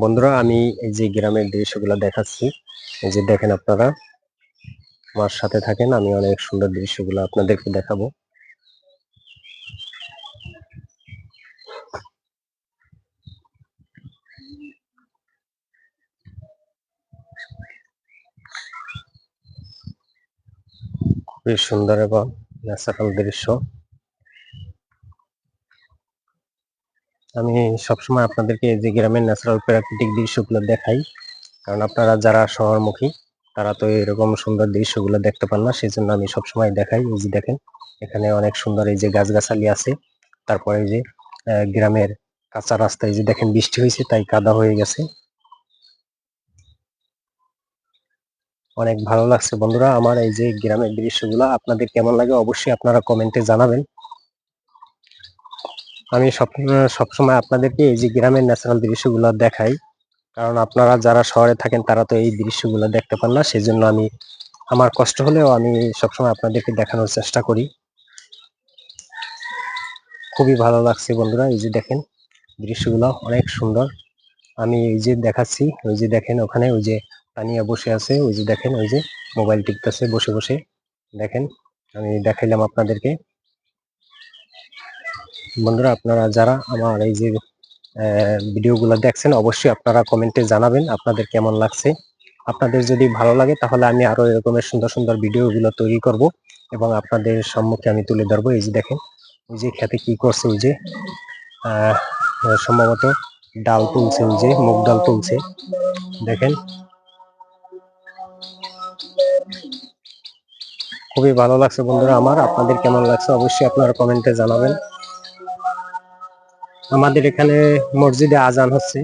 বন্ধুরা, আমি এই যে গ্রামের দৃশ্যগুলো দেখাচ্ছি। এই যে দেখেন, আপনারা আমার সাথে থাকেন, আমি অনেক সুন্দর দৃশ্যগুলো আপনাদেরকে দেখাবো। খুবই সুন্দর এবং ন্যাচারাল দৃশ্য। আমি সবসময় আপনাদেরকে এই যে গ্রামের ন্যাচারাল প্রাকৃতিক দৃশ্যগুলো দেখাই, কারণ আপনারা যারা শহরমুখী তারা তো এরকম সুন্দর দৃশ্যগুলো দেখতে পান না, সেই জন্য আমি সবসময় দেখাই। এই যে দেখেন, এখানে অনেক সুন্দর এই যে গাছগাছালি আছে। তারপরে এই যে গ্রামের কাঁচা রাস্তা, এই যে দেখেন বৃষ্টি হয়েছে তাই কাদা হয়ে গেছে। অনেক ভালো লাগছে বন্ধুরা আমার এই যে গ্রামের দৃশ্যগুলো। আপনাদের কেমন লাগে অবশ্যই আপনারা কমেন্টে জানাবেন। আমি সবসময় আপনাদেরকে এই যে গ্রামের ন্যাচারাল দৃশ্যগুলো দেখাই, কারণ আপনারা যারা শহরে থাকেন তারা তো এই দৃশ্যগুলো দেখতে পান না, সেই জন্য আমি আমার কষ্ট হলেও আমি সবসময় আপনাদেরকে দেখানোর চেষ্টা করি। খুবই ভালো লাগছে বন্ধুরা, এই যে দেখেন দৃশ্যগুলো অনেক সুন্দর। আমি এই যে দেখাচ্ছি, ওই যে দেখেন ওখানে ওই যে তানিয়া বসে আছে, ওই যে দেখেন ওই যে মোবাইল টিপতেছে বসে বসে। দেখেন, আমি দেখাইলাম আপনাদেরকে। বন্ধুরা, আপনারা যারা আমার এই যে ভিডিওগুলো দেখছেন অবশ্যই আপনারা কমেন্টে জানাবেন আপনাদের কেমন লাগছে। আপনাদের যদি ভালো লাগে তাহলে আমি আরো এরকমের সুন্দর সুন্দর ভিডিওগুলো তৈরি করব এবং আপনাদের সম্মুখে আমি তুলে ধরবো। এই যে দেখেন ওই যে খেতে কি করছে, ওই যে আহ সম্ভবত ডাল তুলছে, ওই যে মুগ ডাল তুলছে। দেখেন, খুবই ভালো লাগছে বন্ধুরা আমার। আপনাদের কেমন লাগছে অবশ্যই আপনারা কমেন্টে জানাবেন। আমাদের এখানে মসজিদে আজান হচ্ছে।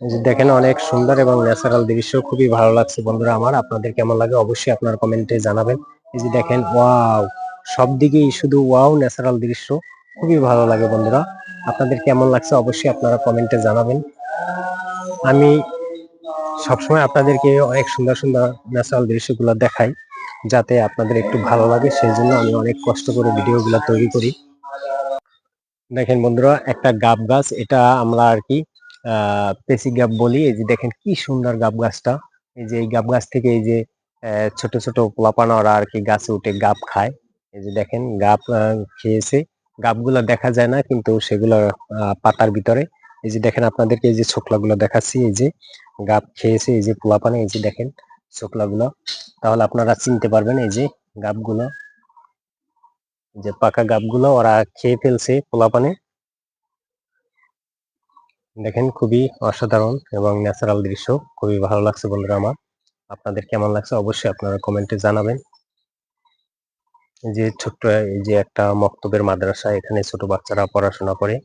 এই যে দেখেন অনেক সুন্দর এবং ন্যাচারাল দৃশ্য, খুবই ভালো লাগছে বন্ধুরা আমার। আপনাদের কেমন লাগে অবশ্যই আপনারা কমেন্টে জানাবেন। এই যে দেখেন, ওয়াও, সব দিকেই শুধু ওয়াও, ন্যাচারাল দৃশ্য, খুবই ভালো লাগে বন্ধুরা। আপনাদের কেমন লাগছে অবশ্যই আপনারা কমেন্টে জানাবেন। আমি সবসময় আপনাদেরকে অনেক সুন্দর সুন্দর ন্যাচারাল দৃশ্যগুলো দেখাই, যাতে আপনাদের একটু ভালো লাগে, সেই জন্য আমি অনেক কষ্ট করে ভিডিওগুলো তৈরি করি। দেখেন বন্ধুরা, একটা গাব গাছ, এটা আমরা আর কি পেসি গাব বলি। এই যে দেখেন কি সুন্দর গাব গাছটা। এই যে এই গাব গাছ থেকে এই যে ছোট ছোট পোলাপানা ওরা আর কি গাছে উঠে গাব খায়। এই যে দেখেন গাব খেয়েছে। গাবগুলা দেখা যায় না কিন্তু সেগুলো পাতার ভিতরে। এই যে দেখেন আপনাদেরকে এই যে ছোকলাগুলো দেখাচ্ছি, এই যে গাব খেয়েছে এই যে পোলাপানা, এই যে দেখেন ছোকলাগুলো, তাহলে আপনারা চিনতে পারবেন। এই যে গাবগুলো, যে পাকা গাবগুলো ওরা খেয়ে ফেলছে পোলাপানে। দেখেন খুবই অসাধারণ এবং ন্যাচারাল দৃশ্য, খুবই ভালো লাগছে বন্ধুরা আমার। আপনাদের কেমন লাগছে অবশ্যই আপনারা কমেন্টে জানাবেন। এই যে ছোট্ট এই যে একটা মক্তবের মাদ্রাসা, এখানে ছোট বাচ্চারা পড়াশোনা করে।